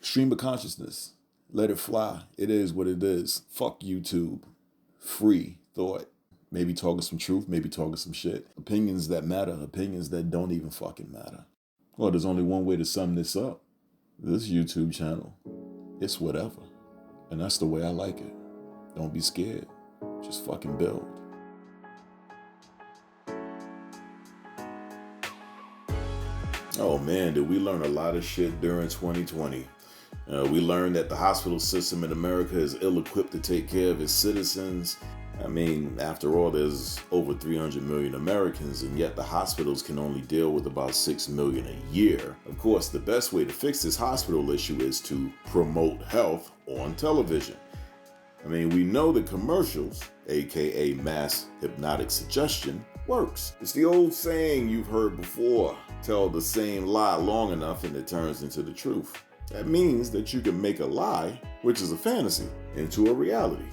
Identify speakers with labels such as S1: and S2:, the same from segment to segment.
S1: Stream of consciousness. Let it fly. It is what it is. Fuck YouTube. Free thought. Maybe talking some truth, maybe talking some shit. Opinions that matter, opinions that don't even fucking matter. Well, there's only one way to sum this up. This YouTube channel, it's whatever. And that's the way I like it. Don't be scared. Just fucking build. Oh man, did we learn a lot of shit during 2020. We learned that the hospital system in America is ill-equipped to take care of its citizens. I mean, after all, there's over 300 million Americans, and yet the hospitals can only deal with about 6 million a year. Of course, the best way to fix this hospital issue is to promote health on television. I mean, we know that commercials, aka mass hypnotic suggestion, works. It's the old saying you've heard before, tell the same lie long enough and it turns into the truth. That means that you can make a lie, which is a fantasy, into a reality.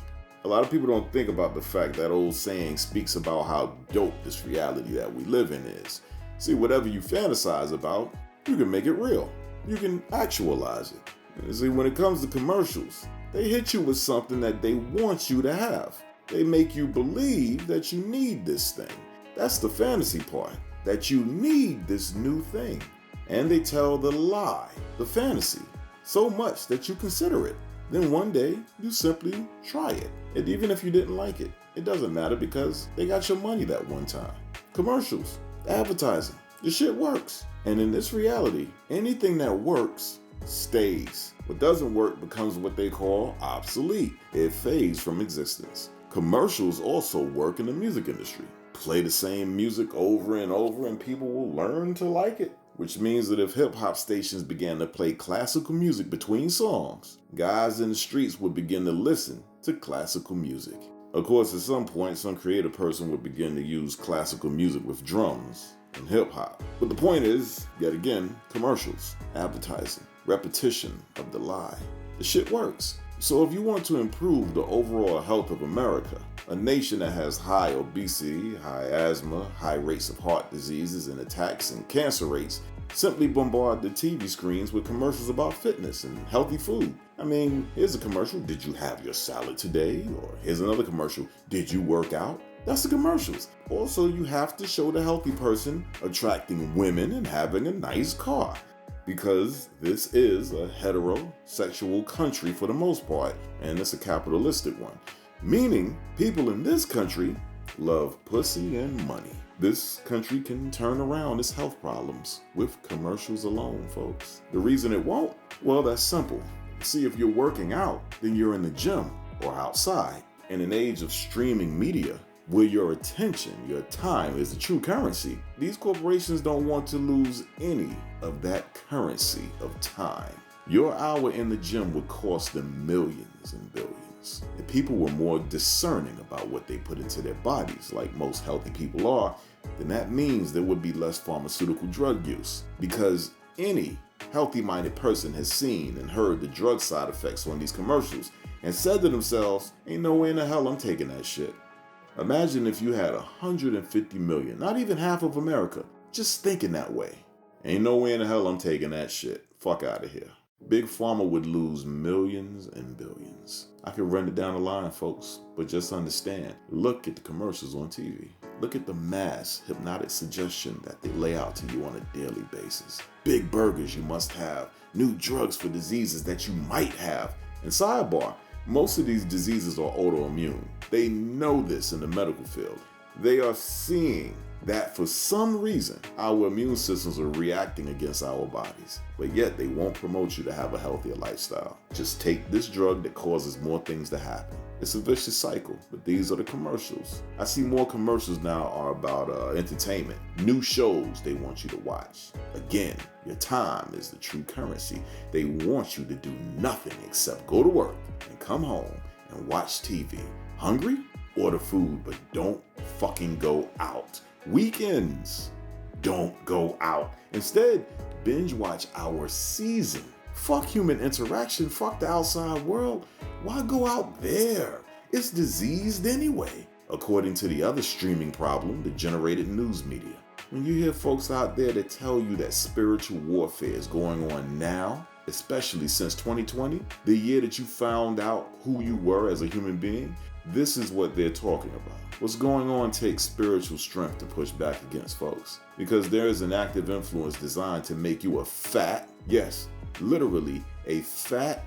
S1: A lot of people don't think about the fact that old saying speaks about how dope this reality that we live in is. See, whatever you fantasize about, you can make it real. You can actualize it. And see, when it comes to commercials, they hit you with something that they want you to have. They make you believe that you need this thing. That's the fantasy part, that you need this new thing. And they tell the lie, the fantasy, so much that you consider it. Then one day, you simply try it. And even if you didn't like it, it doesn't matter because they got your money that one time. Commercials, advertising, the shit works. And in this reality, anything that works stays. What doesn't work becomes what they call obsolete. It fades from existence. Commercials also work in the music industry. Play the same music over and over and people will learn to like it. Which means that if hip-hop stations began to play classical music between songs, guys in the streets would begin to listen to classical music. Of course, at some point, some creative person would begin to use classical music with drums and hip-hop. But the point is, yet again, commercials, advertising, repetition of the lie. The shit works. So if you want to improve the overall health of America, a nation that has high obesity, high asthma, high rates of heart diseases and attacks and cancer rates, simply bombard the TV screens with commercials about fitness and healthy food. I mean, here's a commercial, did you have your salad today? Or here's another commercial, did you work out? That's the commercials. Also, you have to show the healthy person attracting women and having a nice car. Because this is a heterosexual country for the most part, and it's a capitalistic one. Meaning, people in this country love pussy and money. This country can turn around its health problems with commercials alone, folks. The reason it won't? Well, that's simple. See, if you're working out, then you're in the gym or outside. In an age of streaming media, where your attention, your time is the true currency, these corporations don't want to lose any of that currency of time. Your hour in the gym would cost them millions and billions. If people were more discerning about what they put into their bodies, like most healthy people are, then that means there would be less pharmaceutical drug use. Because any healthy-minded person has seen and heard the drug side effects on these commercials and said to themselves, ain't no way in the hell I'm taking that shit. Imagine if you had 150 million, not even half of America, just thinking that way. Ain't no way in the hell I'm taking that shit. Fuck out of here. Big Pharma would lose millions and billions. I could run it down the line, folks, but just understand, look at the commercials on TV. Look at the mass hypnotic suggestion that they lay out to you on a daily basis. Big burgers you must have, new drugs for diseases that you might have. And sidebar, most of these diseases are autoimmune. They know this in the medical field. They are seeing that for some reason, our immune systems are reacting against our bodies, but yet they won't promote you to have a healthier lifestyle. Just take this drug that causes more things to happen. It's a vicious cycle, but these are the commercials. I see more commercials now are about entertainment, new shows they want you to watch. Again, your time is the true currency. They want you to do nothing except go to work and come home and watch TV. Hungry? Order food, but don't fucking go out. Weekends, don't go out. Instead, binge watch our season. Fuck human interaction, fuck the outside world. Why go out there? It's diseased anyway. According to the other streaming problem, the generated news media. When you hear folks out there that tell you that spiritual warfare is going on now, especially since 2020, the year that you found out who you were as a human being, this is what they're talking about. What's going on takes spiritual strength to push back against, folks, because there is an active influence designed to make you a fat, yes, literally a fat,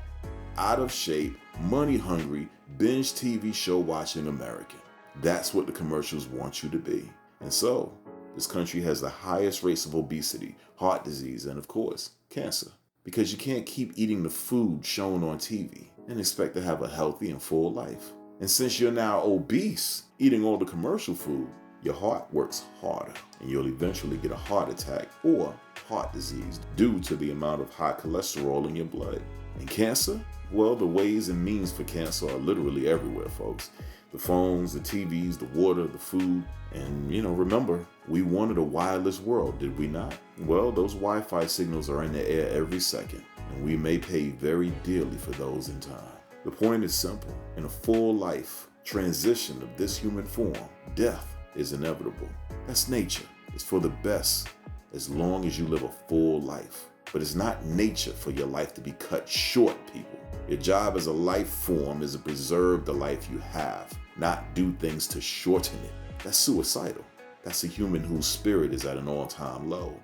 S1: out of shape, money-hungry, binge TV show watching American. That's what the commercials want you to be. And so, this country has the highest rates of obesity, heart disease, and of course, cancer. Because you can't keep eating the food shown on TV and expect to have a healthy and full life. And since you're now obese, eating all the commercial food, your heart works harder and you'll eventually get a heart attack or heart disease due to the amount of high cholesterol in your blood. And cancer? Well, the ways and means for cancer are literally everywhere, folks. The phones, the TVs, the water, the food. And, remember, we wanted a wireless world, did we not? Well, those Wi-Fi signals are in the air every second, and we may pay very dearly for those in time. The point is simple. In a full life transition of this human form, death is inevitable. That's nature. It's for the best as long as you live a full life. But it's not nature for your life to be cut short, people. Your job as a life form is to preserve the life you have, not do things to shorten it. That's suicidal. That's a human whose spirit is at an all-time low.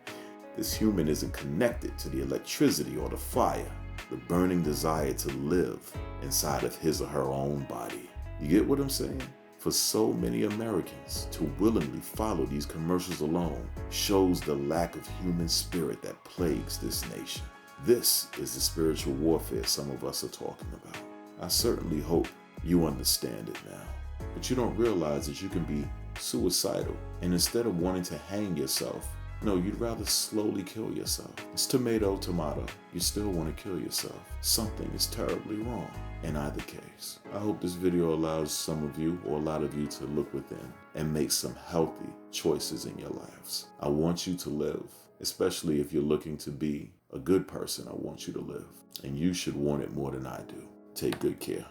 S1: This human isn't connected to the electricity or the fire, the burning desire to live inside of his or her own body. You get what I'm saying? For so many Americans to willingly follow these commercials alone shows the lack of human spirit that plagues this nation. This is the spiritual warfare some of us are talking about. I certainly hope you understand it now. But you don't realize that you can be suicidal, and instead of wanting to hang yourself, no, you'd rather slowly kill yourself. It's tomato, tomato. You still want to kill yourself. Something is terribly wrong in either case. I hope this video allows some of you or a lot of you to look within and make some healthy choices in your lives. I want you to live, especially if you're looking to be a good person. I want you to live, and you should want it more than I do. Take good care.